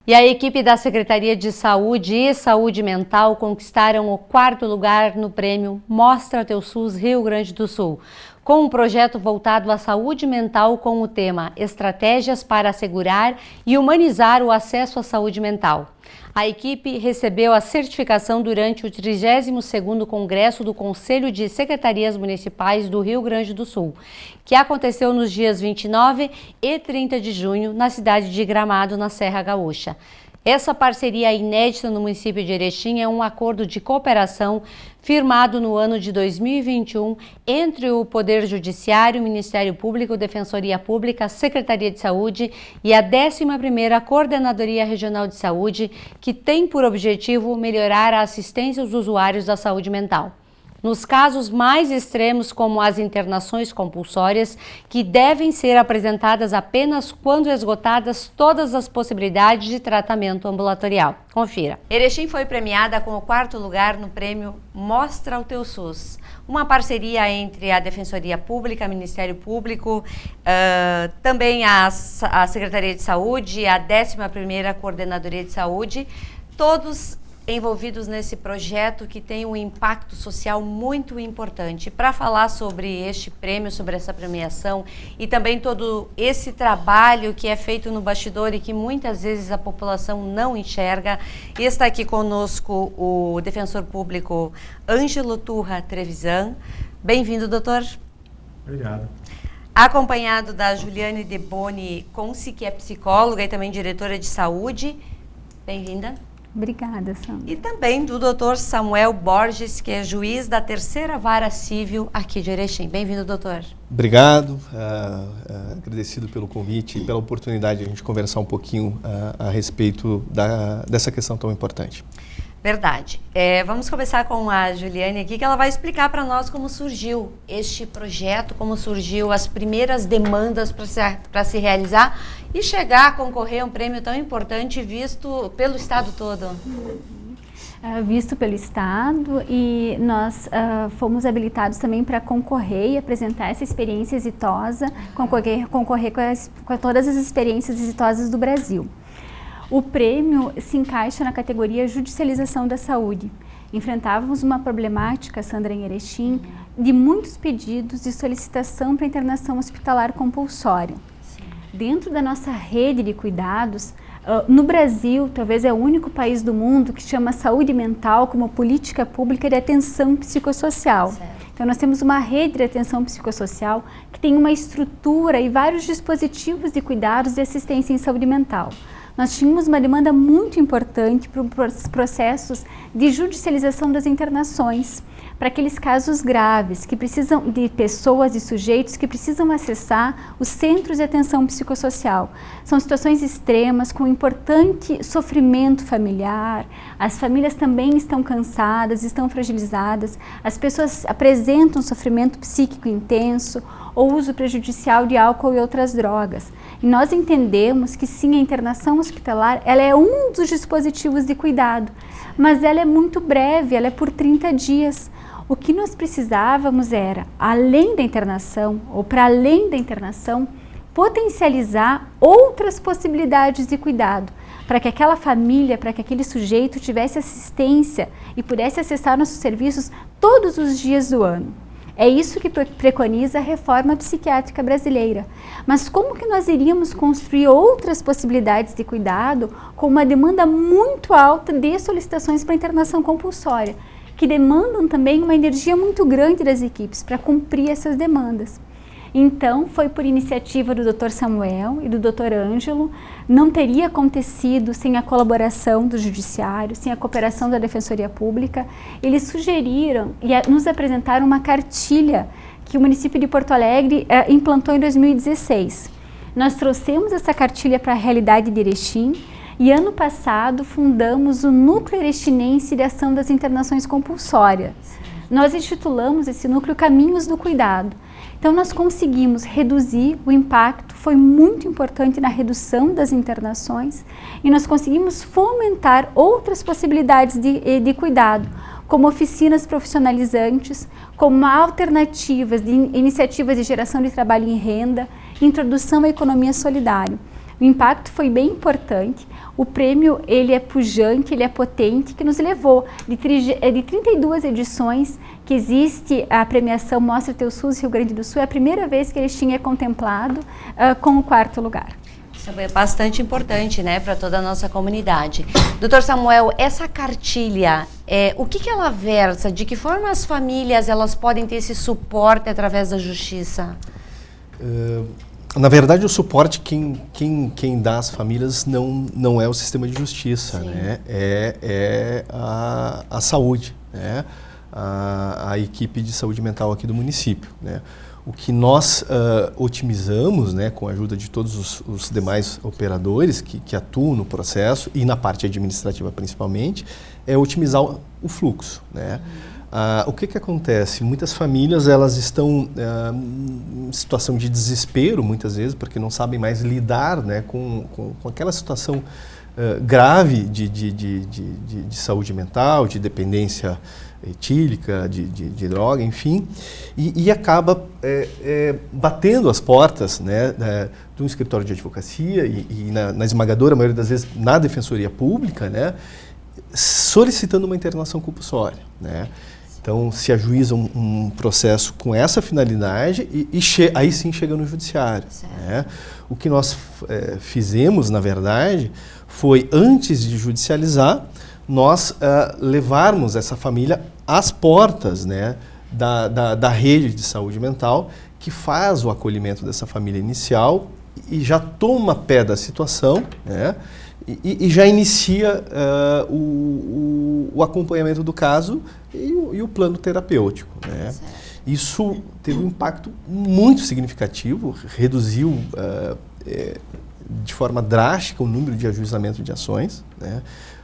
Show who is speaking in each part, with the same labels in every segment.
Speaker 1: E a equipe da Secretaria de Saúde e Saúde Mental conquistaram o 4º lugar no prêmio Mostra Teu SUS Rio Grande do Sul, com um projeto voltado à saúde mental com o tema Estratégias para assegurar e humanizar o acesso à saúde mental. A equipe recebeu a certificação durante o 32º Congresso do Conselho de Secretarias Municipais do Rio Grande do Sul, que aconteceu nos dias 29 e 30 de junho na cidade de Gramado, na Serra Gaúcha. Essa parceria inédita no município de Erechim é um acordo de cooperação firmado no ano de 2021 entre o Poder Judiciário, Ministério Público, Defensoria Pública, Secretaria de Saúde e a 11ª Coordenadoria Regional de Saúde, que tem por objetivo melhorar a assistência aos usuários da saúde mental. Nos casos mais extremos, como as internações compulsórias, que devem ser apresentadas apenas quando esgotadas todas as possibilidades de tratamento ambulatorial. Confira. Erechim foi premiada com o 4º lugar no prêmio Mostra o Teu SUS, uma parceria entre a Defensoria Pública, Ministério Público, também a Secretaria de Saúde e a 11ª Coordenadoria de Saúde, todos envolvidos nesse projeto que tem um impacto social muito importante. Para falar sobre este prêmio, sobre essa premiação e também todo esse trabalho que é feito no bastidor e que muitas vezes a população não enxerga, está aqui conosco o defensor público Ângelo Turra Trevisan. Bem-vindo, doutor.
Speaker 2: Obrigado.
Speaker 1: Acompanhado da Juliane Deboni Conci, que é psicóloga e também diretora de saúde. Bem-vinda.
Speaker 3: Obrigada, Sandra.
Speaker 1: E também do Dr. Samuel Borges, que é juiz da 3ª Vara Civil aqui de Erechim. Bem-vindo, doutor.
Speaker 2: Obrigado, agradecido pelo convite e pela oportunidade de a gente conversar um pouquinho a respeito dessa questão tão importante.
Speaker 1: Verdade. Vamos começar com a Juliane aqui, que ela vai explicar para nós como surgiu este projeto, como surgiu as primeiras demandas para se realizar e chegar a concorrer a um prêmio tão importante visto pelo Estado todo.
Speaker 3: Visto pelo Estado, e nós fomos habilitados também para concorrer e apresentar essa experiência exitosa, concorrer com todas as experiências exitosas do Brasil. O prêmio se encaixa na categoria judicialização da saúde. Enfrentávamos uma problemática, Sandra, em Erechim, de muitos pedidos de solicitação para internação hospitalar compulsória. Dentro da nossa rede de cuidados, no Brasil, talvez é o único país do mundo que chama saúde mental como política pública de atenção psicossocial. Certo. Então, nós temos uma rede de atenção psicossocial que tem uma estrutura e vários dispositivos de cuidados de assistência em saúde mental. Nós tínhamos uma demanda muito importante para os processos de judicialização das internações, para aqueles casos graves, que precisam de pessoas e sujeitos que precisam acessar os centros de atenção psicossocial. São situações extremas, com importante sofrimento familiar, as famílias também estão cansadas, estão fragilizadas, as pessoas apresentam sofrimento psíquico intenso ou uso prejudicial de álcool e outras drogas. E nós entendemos que sim, a internação hospitalar ela é um dos dispositivos de cuidado, mas ela é muito breve, ela é por 30 dias. O que nós precisávamos era, além da internação, ou para além da internação, potencializar outras possibilidades de cuidado, para que aquela família, para que aquele sujeito tivesse assistência e pudesse acessar nossos serviços todos os dias do ano. É isso que preconiza a reforma psiquiátrica brasileira. Mas como que nós iríamos construir outras possibilidades de cuidado com uma demanda muito alta de solicitações para internação compulsória, que demandam também uma energia muito grande das equipes para cumprir essas demandas? Então, foi por iniciativa do Dr. Samuel e do Dr. Ângelo, não teria acontecido sem a colaboração do Judiciário, sem a cooperação da Defensoria Pública. Eles sugeriram e nos apresentaram uma cartilha que o município de Porto Alegre implantou em 2016. Nós trouxemos essa cartilha para a realidade de Erechim e ano passado fundamos o Núcleo Erechinense de Ação das Internações Compulsórias. Nós intitulamos esse núcleo Caminhos do Cuidado. Então, nós conseguimos reduzir o impacto, foi muito importante na redução das internações, e nós conseguimos fomentar outras possibilidades de cuidado, como oficinas profissionalizantes, como alternativas de iniciativas de geração de trabalho em renda, introdução à economia solidária. O impacto foi bem importante. O prêmio, ele é pujante, ele é potente, que nos levou de 32 edições que existe a premiação Mostra Teu SUS Rio Grande do Sul. É a primeira vez que eles tinham contemplado com o 4º lugar.
Speaker 1: Isso é bastante importante, né, para toda a nossa comunidade. Doutor Samuel, essa cartilha, o que ela versa? De que forma as famílias elas podem ter esse suporte através da justiça?
Speaker 2: Na verdade, o suporte quem dá às famílias não é o sistema de justiça, né? É a saúde, né? A equipe de saúde mental aqui do município, né? O que nós otimizamos, né, com a ajuda de todos os demais operadores que atuam no processo e na parte administrativa principalmente, é otimizar o fluxo, né? O que acontece? Muitas famílias elas estão em situação de desespero, muitas vezes, porque não sabem mais lidar, né, com aquela situação grave de saúde mental, de dependência etílica, de droga, enfim, e acaba batendo as portas, né, de um escritório de advocacia e na esmagadora maioria das vezes na defensoria pública, né, solicitando uma internação compulsória, né. Então, se ajuiza um processo com essa finalidade e aí sim chega no judiciário, né? O que nós fizemos, na verdade, foi, antes de judicializar, nós levarmos essa família às portas, né, da rede de saúde mental, que faz o acolhimento dessa família inicial e já toma pé da situação, né, e já inicia o acompanhamento do caso e o plano terapêutico, né? Isso teve um impacto muito significativo, reduziu de forma drástica o número de ajuizamento de ações, né?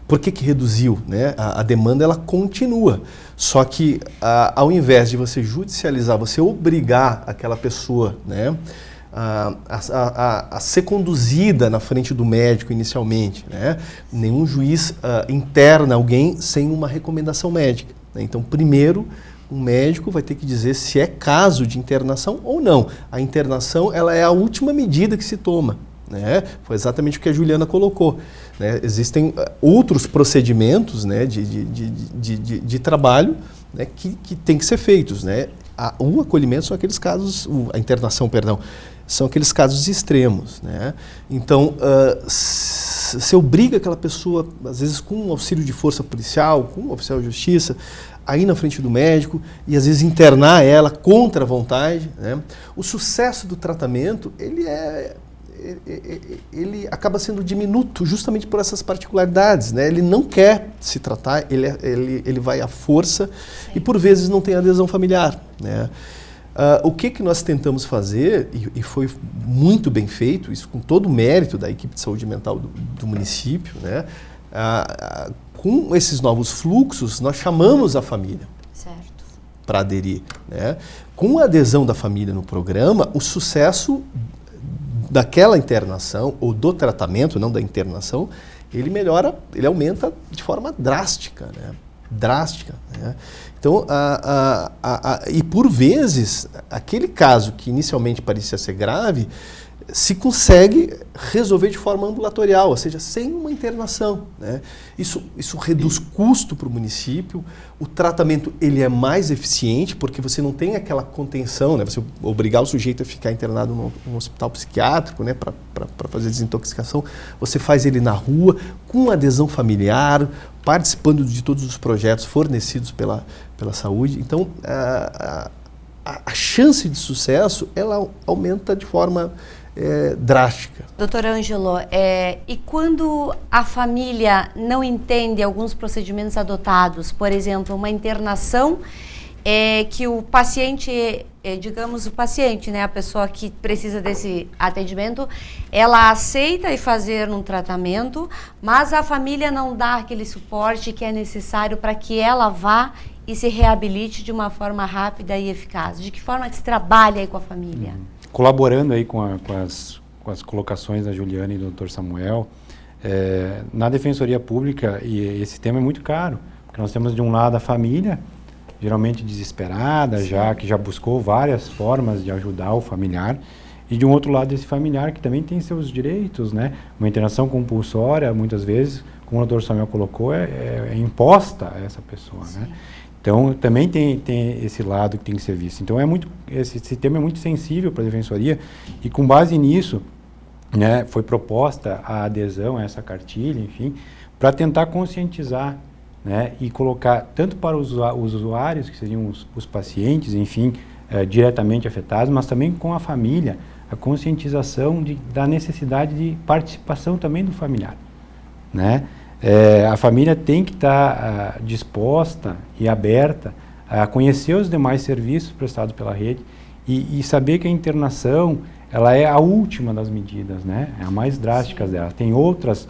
Speaker 2: Por que reduziu, né? A demanda ela continua, só que ao invés de você judicializar, você obrigar aquela pessoa, né, a ser conduzida na frente do médico inicialmente, né? Nenhum juiz interna alguém sem uma recomendação médica, né? Então, primeiro, o médico vai ter que dizer se é caso de internação ou não. A internação ela é a última medida que se toma, né? Foi exatamente o que a Juliana colocou, né? Existem outros procedimentos, né, de trabalho, né, que tem que ser feitos, né? O acolhimento são aqueles casos, a internação, perdão, são aqueles casos extremos, né? Então, se obriga aquela pessoa, às vezes com um auxílio de força policial, com um oficial de justiça, a ir na frente do médico e às vezes internar ela contra a vontade, né? O sucesso do tratamento, ele acaba sendo diminuto justamente por essas particularidades, né? Ele não quer se tratar, ele vai à força e por vezes não tem adesão familiar, né? O que nós tentamos fazer, e foi muito bem feito, isso com todo o mérito da equipe de saúde mental do município, né? Com esses novos fluxos, nós chamamos a família para aderir, né? Com a adesão da família no programa, o sucesso daquela internação, ou do tratamento, não da internação, ele melhora, ele aumenta de forma drástica, né? Drástica, né? Então, e por vezes, aquele caso que inicialmente parecia ser grave, se consegue resolver de forma ambulatorial, ou seja, sem uma internação, né? Isso reduz custo para o município, o tratamento ele é mais eficiente, porque você não tem aquela contenção, né? Você obrigar o sujeito a ficar internado num hospital psiquiátrico, né, para fazer desintoxicação, você faz ele na rua, com adesão familiar, participando de todos os projetos fornecidos pela saúde. Então, a chance de sucesso, ela aumenta de forma drástica.
Speaker 1: Doutor Ângelo, e quando a família não entende alguns procedimentos adotados, por exemplo, uma internação que o paciente, digamos o paciente, né, a pessoa que precisa desse atendimento, ela aceita e fazer um tratamento, mas a família não dá aquele suporte que é necessário para que ela vá e se reabilite de uma forma rápida e eficaz. De que forma que se trabalha aí com a família?
Speaker 4: Colaborando aí com as colocações da Juliana e do Dr. Samuel, na Defensoria Pública, e esse tema é muito caro, porque nós temos de um lado a família, geralmente desesperada, que já buscou várias formas de ajudar o familiar, e de um outro lado esse familiar que também tem seus direitos, né? Uma internação compulsória, muitas vezes, como o Dr. Samuel colocou, é imposta a essa pessoa, né? Então, também tem esse lado que tem que ser visto. Então, esse tema é muito sensível para a Defensoria e, com base nisso, né, foi proposta a adesão a essa cartilha, enfim, para tentar conscientizar, né, e colocar tanto para os usuários, que seriam os pacientes, enfim, diretamente afetados, mas também com a família, a conscientização da necessidade de participação também do familiar, né? A família tem que estar disposta e aberta a conhecer os demais serviços prestados pela rede e saber que a internação ela é a última das medidas, né? É a mais drástica dela. Tem outras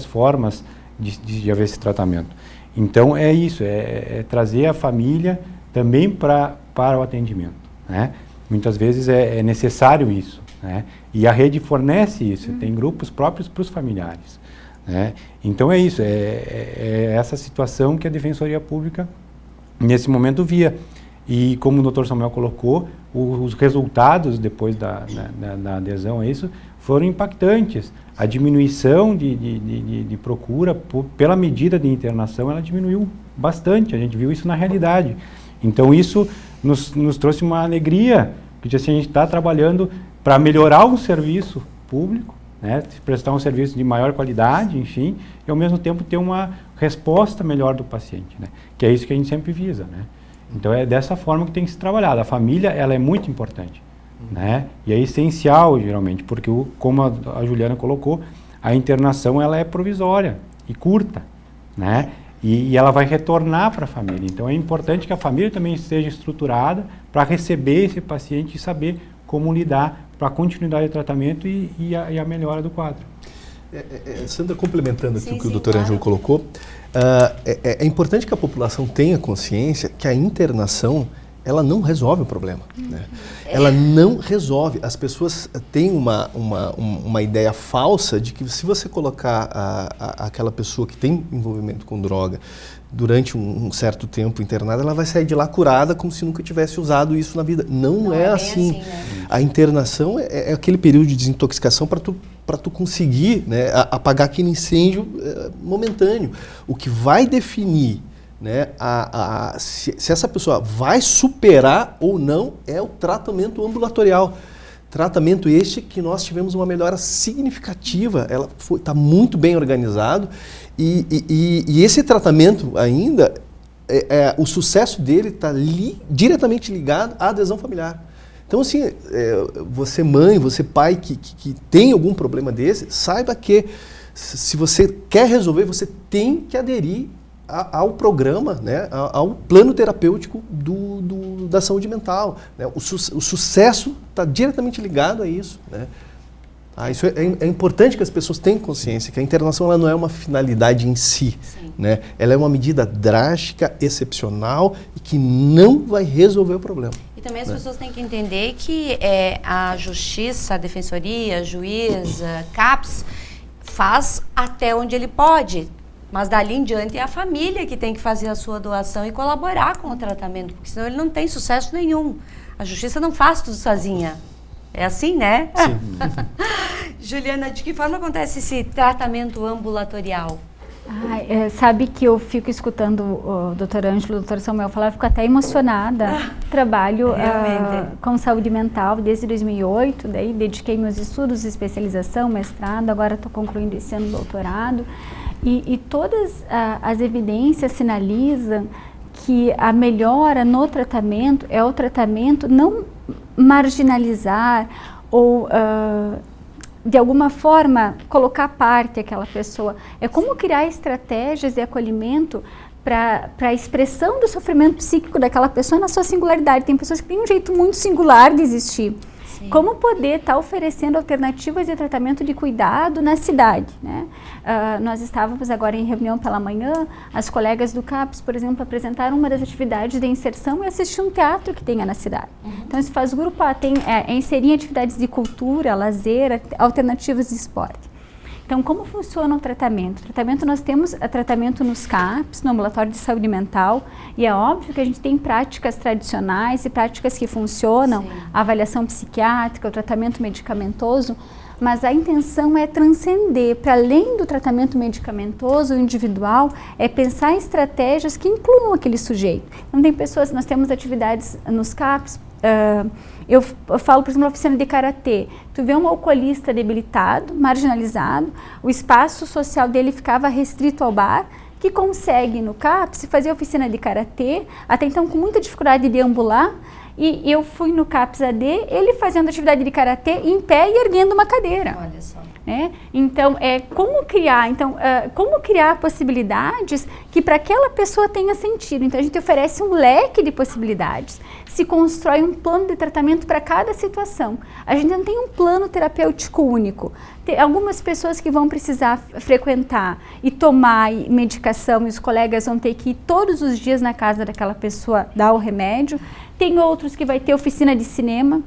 Speaker 4: formas de haver esse tratamento. Então é isso, é trazer a família também para o atendimento, né? Muitas vezes é necessário isso, né? E a rede fornece isso, tem grupos próprios para os familiares, né? Então é isso, é essa situação que a Defensoria Pública nesse momento via. E como o Dr. Samuel colocou, os resultados depois da adesão a isso foram impactantes. A diminuição de procura pela medida de internação, ela diminuiu bastante, a gente viu isso na realidade. Então isso nos trouxe uma alegria, porque assim, a gente está trabalhando para melhorar o serviço público, né, prestar um serviço de maior qualidade, enfim, e ao mesmo tempo ter uma resposta melhor do paciente, né, que é isso que a gente sempre visa, né. Então é dessa forma que tem que se trabalhar. A família, ela é muito importante, né, e é essencial geralmente, porque como a Juliana colocou, a internação ela é provisória e curta, né, e ela vai retornar para a família. Então é importante que a família também esteja estruturada para receber esse paciente e saber como lidar para a continuidade do tratamento e a melhora do quadro.
Speaker 2: Sandra, complementando aqui o que o Dr.
Speaker 1: Claro.
Speaker 2: Ângelo colocou, é importante que a população tenha consciência que a internação ela não resolve o problema, né? Ela não resolve. As pessoas têm uma ideia falsa de que se você colocar aquela pessoa que tem envolvimento com droga durante um certo tempo internada, ela vai sair de lá curada como se nunca tivesse usado isso na vida. Não é assim. Né? A internação é aquele período de desintoxicação para tu conseguir, né, apagar aquele incêndio momentâneo. O que vai definir, né, se essa pessoa vai superar ou não é o tratamento ambulatorial. Tratamento este que nós tivemos uma melhora significativa, ela está muito bem organizado e esse tratamento ainda, o sucesso dele está diretamente ligado à adesão familiar. Então assim, você mãe, você pai que tem algum problema desse, saiba que se você quer resolver, você tem que aderir ao programa, né, ao plano terapêutico da saúde mental, né? O sucesso está diretamente ligado a isso, né? Isso é importante que as pessoas tenham consciência que a internação ela não é uma finalidade em si, né? Ela é uma medida drástica, excepcional e que não vai resolver o problema.
Speaker 1: E também as pessoas têm que entender que a justiça, a defensoria, a juíza, CAPS, faz até onde ele pode. Mas dali em diante é a família que tem que fazer a sua doação e colaborar com o tratamento, porque senão ele não tem sucesso nenhum. A justiça não faz tudo sozinha. É assim, né?
Speaker 2: Sim.
Speaker 1: Juliana, de que forma acontece esse tratamento ambulatorial?
Speaker 3: Sabe que eu fico escutando o Dr. Ângelo, o Dr. Samuel falar, eu fico até emocionada. Trabalho com saúde mental desde 2008, daí dediquei meus estudos de especialização, mestrado, agora estou concluindo esse ano doutorado. E todas as evidências sinalizam que a melhora no tratamento é o tratamento não marginalizar ou, de alguma forma, colocar à parte aquela pessoa. É como criar estratégias de acolhimento para a expressão do sofrimento psíquico daquela pessoa na sua singularidade. Tem pessoas que têm um jeito muito singular de existir. Sim. Como poder estar oferecendo alternativas de tratamento de cuidado na cidade, né? Nós estávamos agora em reunião pela manhã, as colegas do CAPS, por exemplo, apresentaram uma das atividades de inserção e assistir um teatro que tenha na cidade. Então, se faz grupo A, inserir atividades de cultura, lazer, alternativas de esporte. Então, como funciona o tratamento? O tratamento, nós temos tratamento nos CAPs, no Ambulatório de Saúde Mental, e é óbvio que a gente tem práticas tradicionais e práticas que funcionam, sim, a avaliação psiquiátrica, o tratamento medicamentoso, mas a intenção é transcender, para além do tratamento medicamentoso, o individual, é pensar em estratégias que incluam aquele sujeito. Então, tem pessoas, nós temos atividades nos CAPs, eu falo, por exemplo, na oficina de karatê, tu vê um alcoolista debilitado, marginalizado, o espaço social dele ficava restrito ao bar, que consegue no CAPS fazer oficina de karatê, até então com muita dificuldade de ambular, e eu fui no CAPS AD, ele fazendo atividade de karatê em pé e erguendo uma cadeira. Olha só. Né? Então, como criar possibilidades que para aquela pessoa tenha sentido. Então, a gente oferece um leque de possibilidades, se constrói um plano de tratamento para cada situação. A gente não tem um plano terapêutico único. Tem algumas pessoas que vão precisar frequentar e tomar medicação, e os colegas vão ter que ir todos os dias na casa daquela pessoa dar o remédio. Tem outros que vai ter oficina de cinema,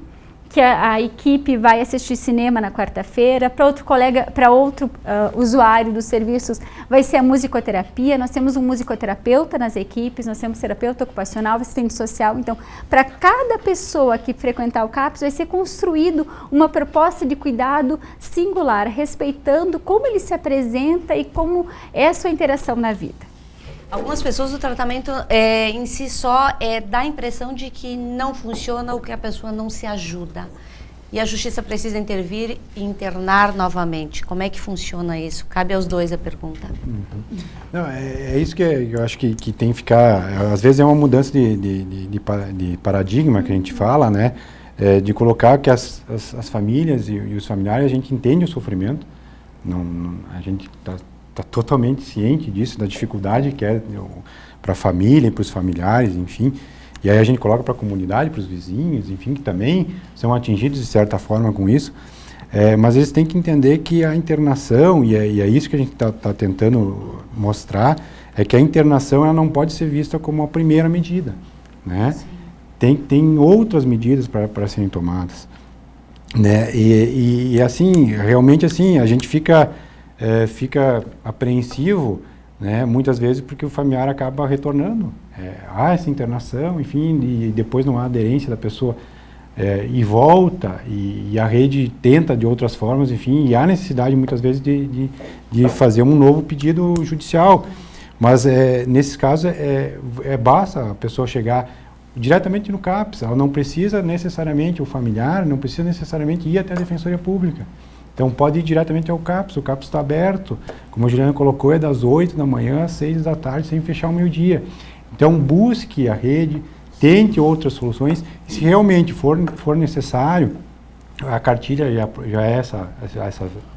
Speaker 3: que a equipe vai assistir cinema na quarta-feira. Para outro colega, para outro usuário dos serviços, vai ser a musicoterapia. Nós temos um musicoterapeuta nas equipes, nós temos terapeuta ocupacional, assistente social. Então, para cada pessoa que frequentar o CAPS, vai ser construído uma proposta de cuidado singular, respeitando como ele se apresenta e como é a sua interação na vida.
Speaker 1: Algumas pessoas, o tratamento em si só dá a impressão de que não funciona ou que a pessoa não se ajuda. E a justiça precisa intervir e internar novamente. Como é que funciona isso? Cabe aos dois a pergunta.
Speaker 4: Uhum. Não, é isso que eu acho que tem que ficar... Às vezes é uma mudança de paradigma que a gente fala, né? De colocar que as famílias e os familiares, a gente entende o sofrimento. A gente está totalmente ciente disso, da dificuldade que é para a família e para os familiares, enfim. E aí a gente coloca para a comunidade, para os vizinhos, enfim, que também são atingidos de certa forma com isso. Mas eles têm que entender que a internação, e é isso que a gente está tentando mostrar, é que a internação ela não pode ser vista como a primeira medida, né? Tem outras medidas para serem tomadas, né? E assim, realmente assim, a gente fica apreensivo, né, muitas vezes porque o familiar acaba retornando. Essa internação, enfim, e depois não há aderência da pessoa e volta, e a rede tenta de outras formas, enfim, e há necessidade muitas vezes de fazer um novo pedido judicial. Mas nesses casos basta a pessoa chegar diretamente no CAPS, ela não precisa necessariamente, o familiar não precisa necessariamente ir até a Defensoria Pública. Então pode ir diretamente ao CAPS, o CAPS está aberto, como a Juliana colocou, é das 8 da manhã às 6 da tarde, sem fechar o meio-dia. Então busque a rede, tente outras soluções, e se realmente for necessário, a cartilha já é essa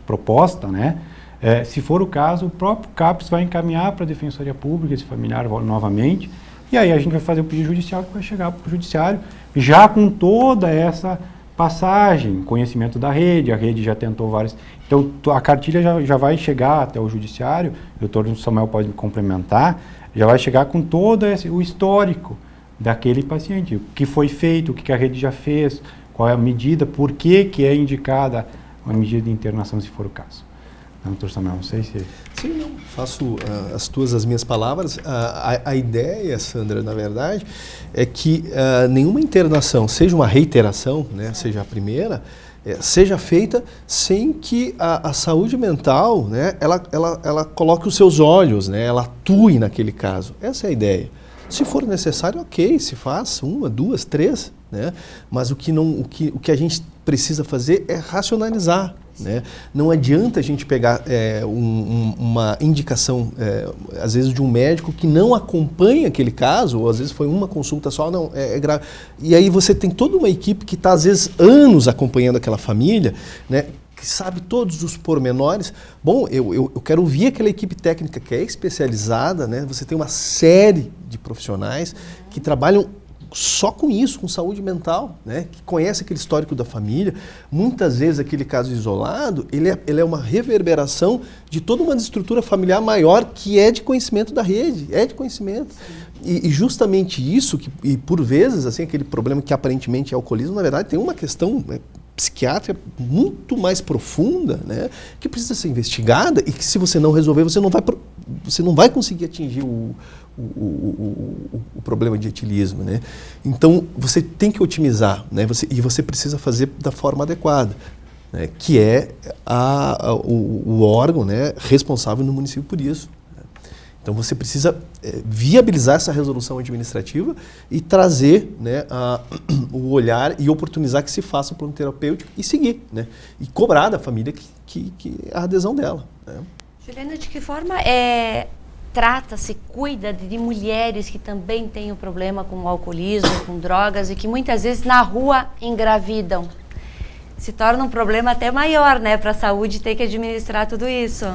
Speaker 4: proposta, né? Se for o caso, o próprio CAPS vai encaminhar para a Defensoria Pública esse familiar novamente, e aí a gente vai fazer o pedido judicial que vai chegar para o judiciário, já com toda essa passagem, conhecimento da rede, a rede já tentou várias... Então, a cartilha já vai chegar até o judiciário, o doutor Samuel pode me complementar, já vai chegar com todo o histórico daquele paciente, o que foi feito, o que a rede já fez, qual é a medida, por que é indicada uma medida de internação, se for o caso. Doutor Samuel, não sei se...
Speaker 2: Sim, não. Faço as minhas palavras. A ideia, Sandra, na verdade, é que nenhuma internação, seja uma reiteração, né, seja a primeira, seja feita sem que a saúde mental, né, ela coloque os seus olhos, né, ela atue naquele caso. Essa é a ideia. Se for necessário, ok, se faz 1, 2, 3, né? Mas o que a gente precisa fazer é racionalizar. Né? Não adianta a gente pegar uma indicação, às vezes, de um médico que não acompanha aquele caso, ou às vezes foi uma consulta só, não, é grave. E aí você tem toda uma equipe que está, às vezes, anos acompanhando aquela família, né? Que sabe todos os pormenores. Bom, eu quero ouvir aquela equipe técnica que é especializada, né? Você tem uma série de profissionais que trabalham só com isso, com saúde mental, né? Que conhece aquele histórico da família. Muitas vezes aquele caso isolado, ele é uma reverberação de toda uma estrutura familiar maior que é de conhecimento da rede, é de conhecimento. E justamente isso, e por vezes, assim, aquele problema que aparentemente é alcoolismo, na verdade tem uma questão psiquiátrica muito mais profunda, né, que precisa ser investigada e que se você não resolver, você não vai conseguir atingir o problema de etilismo, né? Então, você tem que otimizar, né, e você precisa fazer da forma adequada, né, que é o órgão, né, responsável no município por isso. Então você precisa viabilizar essa resolução administrativa e trazer, né, o olhar e oportunizar que se faça o plano terapêutico e seguir, né, e cobrar da família que a adesão dela, né.
Speaker 1: Juliana, de que forma trata-se, cuida de mulheres que também têm o problema com o alcoolismo, com drogas e que muitas vezes na rua engravidam? Se torna um problema até maior, né, para a saúde ter que administrar tudo isso.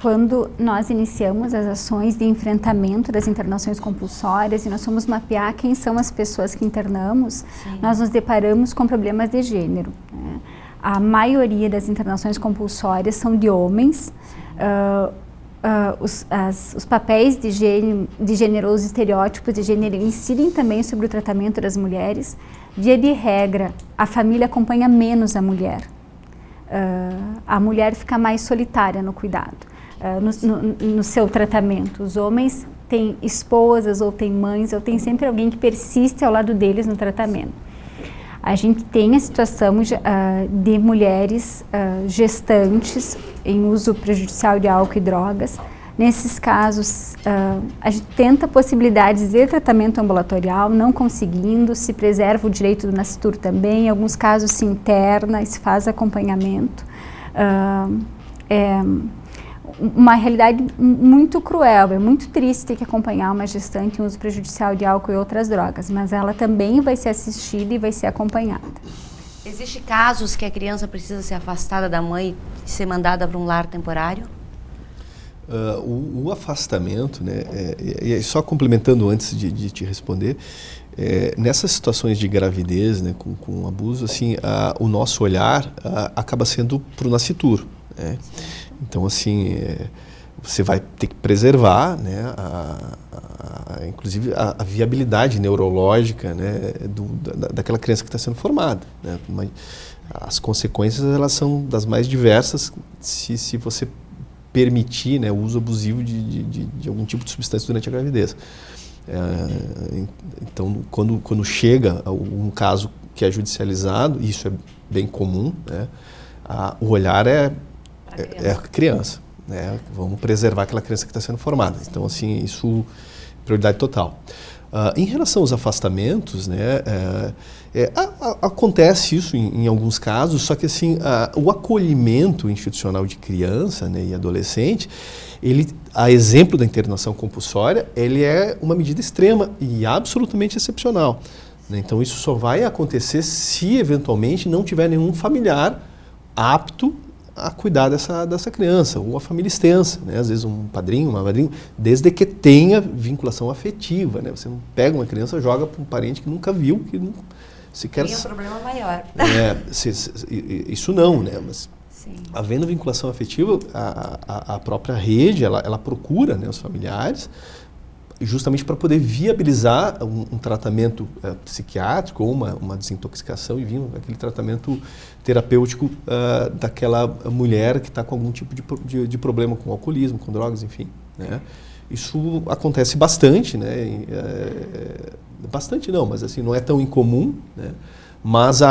Speaker 3: Quando nós iniciamos as ações de enfrentamento das internações compulsórias e nós fomos mapear quem são as pessoas que internamos, sim, nós nos deparamos com problemas de gênero, né? A maioria das internações compulsórias são de homens. Os papéis de gênero, os estereótipos de gênero incidem também sobre o tratamento das mulheres. Via de regra, a família acompanha menos a mulher. A mulher fica mais solitária no cuidado, no seu tratamento. Os homens têm esposas, ou têm mães, ou tem sempre alguém que persiste ao lado deles no tratamento. A gente tem a situação de mulheres gestantes em uso prejudicial de álcool e drogas. Nesses casos, a gente tenta possibilidades de tratamento ambulatorial, não conseguindo, se preserva o direito do nascituro também, em alguns casos se interna e se faz acompanhamento. É uma realidade muito cruel, é muito triste ter que acompanhar uma gestante em uso prejudicial de álcool e outras drogas, mas ela também vai ser assistida e vai ser acompanhada.
Speaker 1: Existem casos que a criança precisa ser afastada da mãe e ser mandada para um lar temporário?
Speaker 2: O afastamento, né, e só complementando antes de te responder, nessas situações de gravidez, né, com abuso, assim, o nosso olhar acaba sendo para o nascituro, né? Então, assim, você vai ter que preservar, né, inclusive a viabilidade neurológica, né, daquela criança que está sendo formada, né? As consequências, elas são das mais diversas se você permitir, né, o uso abusivo de algum tipo de substância durante a gravidez. Então, quando chega um caso que é judicializado, isso é bem comum, né, o olhar é a criança, né? Vamos preservar aquela criança que está sendo formada. Então, assim, isso é prioridade total. Em relação aos afastamentos, né, acontece isso em alguns casos, só que assim, o acolhimento institucional de criança, né, e adolescente, a exemplo da internação compulsória, ele é uma medida extrema e absolutamente excepcional, né? Então, isso só vai acontecer se, eventualmente, não tiver nenhum familiar apto a cuidar dessa criança, ou a família extensa, né? Às vezes um padrinho, uma madrinha, desde que tenha vinculação afetiva, né? Você não pega uma criança, joga para um parente que nunca viu, que não sequer...
Speaker 1: Tem um problema maior.
Speaker 2: Isso não, né? Mas
Speaker 1: sim,
Speaker 2: havendo vinculação afetiva, a própria rede, ela procura, né, os familiares, justamente para poder viabilizar um tratamento psiquiátrico ou uma desintoxicação e vir aquele tratamento terapêutico daquela mulher que está com algum tipo de problema com alcoolismo, com drogas, enfim, né? Isso acontece bastante, né? Bastante não, mas assim, não é tão incomum, né? Mas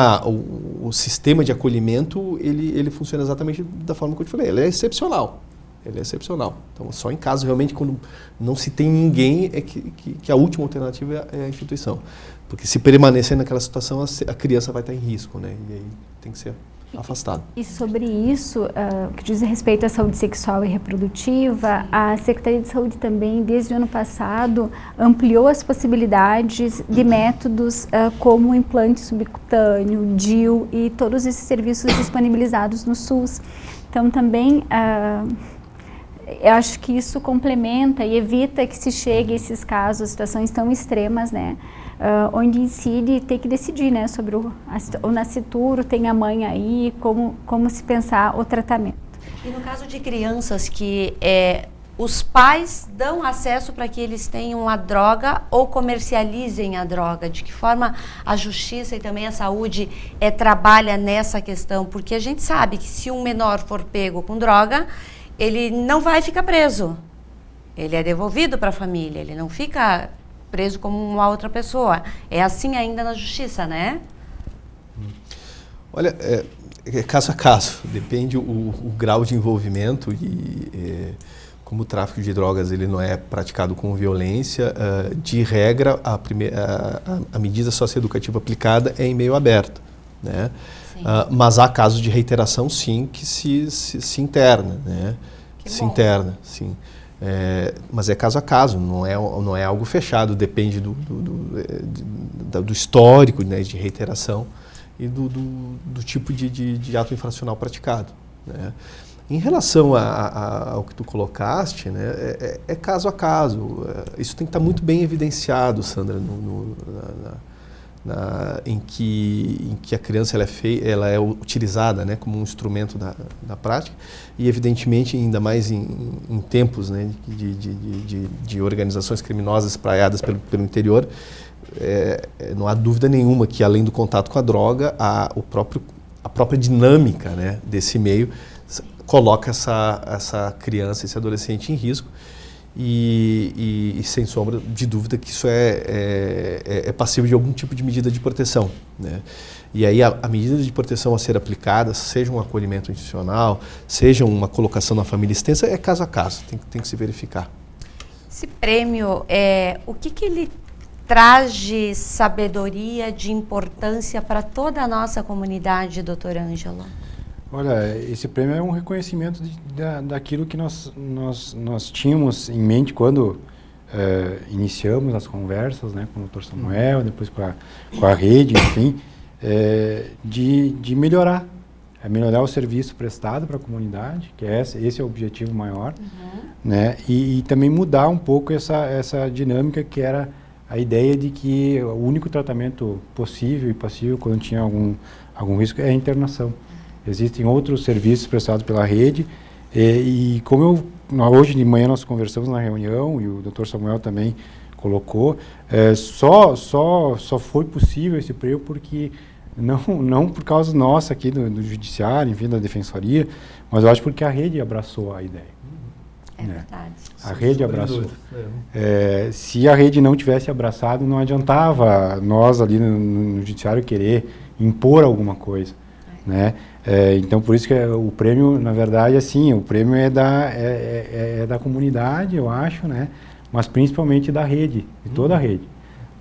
Speaker 2: o sistema de acolhimento, ele funciona exatamente da forma que eu te falei, ele é excepcional. Ele é excepcional. Então, só em caso realmente quando não se tem ninguém é que a última alternativa é a instituição. Porque se permanecer naquela situação, a criança vai estar em risco, né? E aí tem que ser afastado.
Speaker 3: E sobre isso, que diz respeito à saúde sexual e reprodutiva, a Secretaria de Saúde também, desde o ano passado, ampliou as possibilidades de métodos como o implante subcutâneo, DIU e todos esses serviços disponibilizados no SUS. Então, também... eu acho que isso complementa e evita que se chegue a esses casos, situações tão extremas, né? Onde incide ter que decidir, né, sobre o nascituro, tem a mãe aí, como se pensar o tratamento.
Speaker 1: E no caso de crianças que os pais dão acesso para que eles tenham a droga ou comercializem a droga? De que forma a justiça e também a saúde trabalha nessa questão? Porque a gente sabe que se um menor for pego com droga, ele não vai ficar preso. Ele é devolvido para a família, ele não fica preso como uma outra pessoa. É assim ainda na justiça, né?
Speaker 2: Olha, é caso a caso, depende o grau de envolvimento e como o tráfico de drogas ele não é praticado com violência, de regra a medida socioeducativa aplicada é em meio aberto, né? Mas há casos de reiteração sim que se interna, né? Se interna, sim. Mas é caso a caso, não é algo fechado, depende do histórico, né, de reiteração e do tipo de ato infracional praticado, né? Em relação ao que tu colocaste, né, é caso a caso. Isso tem que estar muito bem evidenciado, Sandra, em que a criança ela é utilizada, né, como um instrumento da prática e, evidentemente, ainda mais em tempos, né, de organizações criminosas espraiadas pelo interior, não há dúvida nenhuma que, além do contato com a droga, a própria dinâmica, né, desse meio coloca essa criança, esse adolescente em risco e sem sombra de dúvida que isso é passível de algum tipo de medida de proteção, né? E aí a medida de proteção a ser aplicada, seja um acolhimento institucional, seja uma colocação na família extensa, é caso a caso, tem que se verificar.
Speaker 1: Esse prêmio, o que ele traz de sabedoria, de importância para toda a nossa comunidade, doutor Ângelo?
Speaker 4: Olha, esse prêmio é um reconhecimento daquilo que nós tínhamos em mente quando iniciamos as conversas, né, com o Dr. Samuel, depois com a rede, enfim, de melhorar o serviço prestado para a comunidade, que esse é o objetivo maior, né, e também mudar um pouco essa dinâmica que era a ideia de que o único tratamento possível e passível quando tinha algum risco é a internação. Existem outros serviços prestados pela rede e como hoje de manhã nós conversamos na reunião e o Dr. Samuel também colocou, só foi possível esse prêmio porque não por causa nossa aqui do judiciário, enfim, da defensoria, mas eu acho porque a rede abraçou a ideia.
Speaker 1: Verdade.
Speaker 4: A rede abraçou. Se a rede não tivesse abraçado, não adiantava nós ali no judiciário querer impor alguma coisa, né? Então, por isso que o prêmio, na verdade, assim, o prêmio é da comunidade, eu acho, né? Mas principalmente da rede, de toda a rede.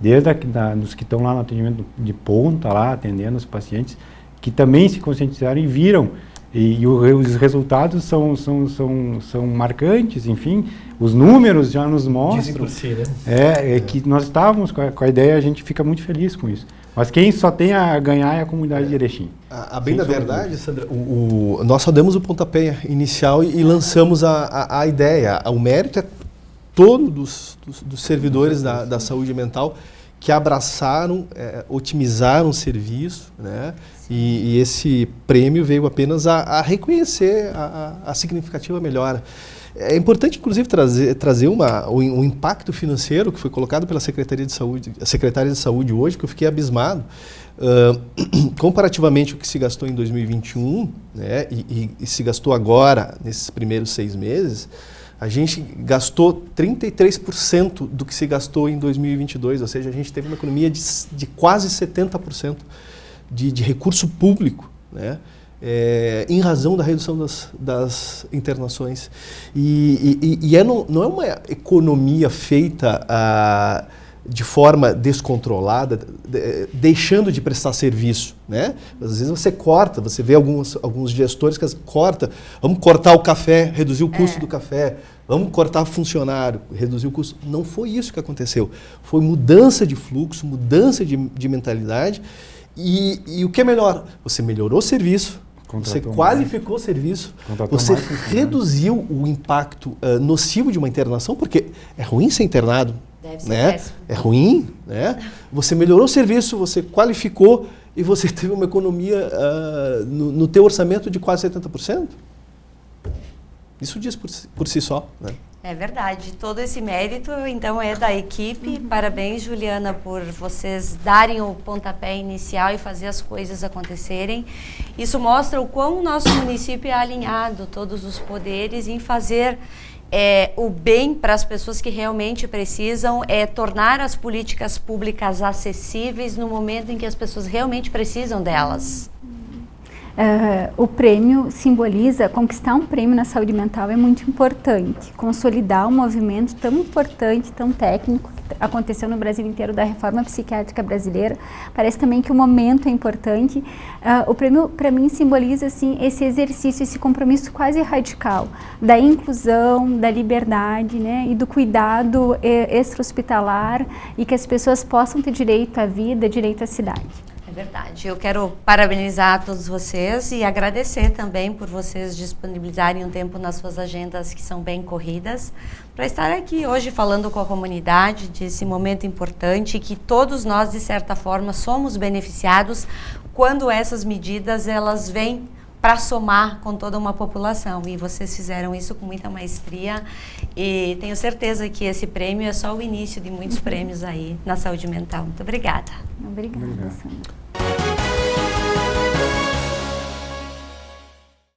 Speaker 4: Desde dos que estão lá no atendimento de ponta, lá atendendo os pacientes, que também se conscientizaram e viram. E os resultados são marcantes, enfim, os números já nos mostram.
Speaker 2: Dizem por si, né?
Speaker 4: Que nós estávamos com a ideia, a gente fica muito feliz com isso. Mas quem só tem a ganhar é a comunidade de Erechim.
Speaker 2: A bem da verdade, Sandra, nós só demos o pontapé inicial e lançamos a ideia. O mérito é todo dos servidores da saúde mental que abraçaram, otimizaram o serviço, né? E esse prêmio veio apenas a reconhecer a significativa melhora. É importante, inclusive, trazer um impacto financeiro que foi colocado pela Secretaria de Saúde, a Secretária de Saúde hoje, que eu fiquei abismado, comparativamente ao que se gastou em 2021, né, e se gastou agora, nesses primeiros 6 meses, a gente gastou 33% do que se gastou em 2022, ou seja, a gente teve uma economia de quase 70% de recurso público, né? Em razão da redução das internações. Não é uma economia feita de forma descontrolada, deixando de prestar serviço, né? Às vezes você corta, você vê alguns gestores que cortam, vamos cortar o café, reduzir o custo do café, vamos cortar funcionário, reduzir o custo. Não foi isso que aconteceu. Foi mudança de fluxo, mudança de mentalidade e o que é melhor? Você melhorou o serviço, você qualificou o serviço, você reduziu o impacto nocivo de uma internação, porque é ruim ser internado, né? É ruim, né? Você melhorou o serviço, você qualificou e você teve uma economia no teu orçamento de quase 70%. Isso diz por si só, né?
Speaker 1: É verdade, todo esse mérito então é da equipe. Parabéns, Juliana, por vocês darem o pontapé inicial e fazer as coisas acontecerem. Isso mostra o quão o nosso município é alinhado, todos os poderes, em fazer o bem para as pessoas que realmente precisam, tornar as políticas públicas acessíveis no momento em que as pessoas realmente precisam delas.
Speaker 3: O prêmio simboliza, conquistar um prêmio na saúde mental é muito importante, consolidar um movimento tão importante, tão técnico, que aconteceu no Brasil inteiro, da reforma psiquiátrica brasileira. Parece também que o momento é importante. O prêmio, para mim, simboliza assim, esse exercício, esse compromisso quase radical, da inclusão, da liberdade, né, e do cuidado extra-hospitalar, e que as pessoas possam ter direito à vida, direito à cidade.
Speaker 1: É verdade. Eu quero parabenizar a todos vocês e agradecer também por vocês disponibilizarem um tempo nas suas agendas que são bem corridas para estar aqui hoje falando com a comunidade desse momento importante, que todos nós, de certa forma, somos beneficiados quando essas medidas elas vêm para somar com toda uma população, e vocês fizeram isso com muita maestria, e tenho certeza que esse prêmio é só o início de muitos prêmios aí na saúde mental. Muito obrigada.
Speaker 3: Obrigada, Sandra.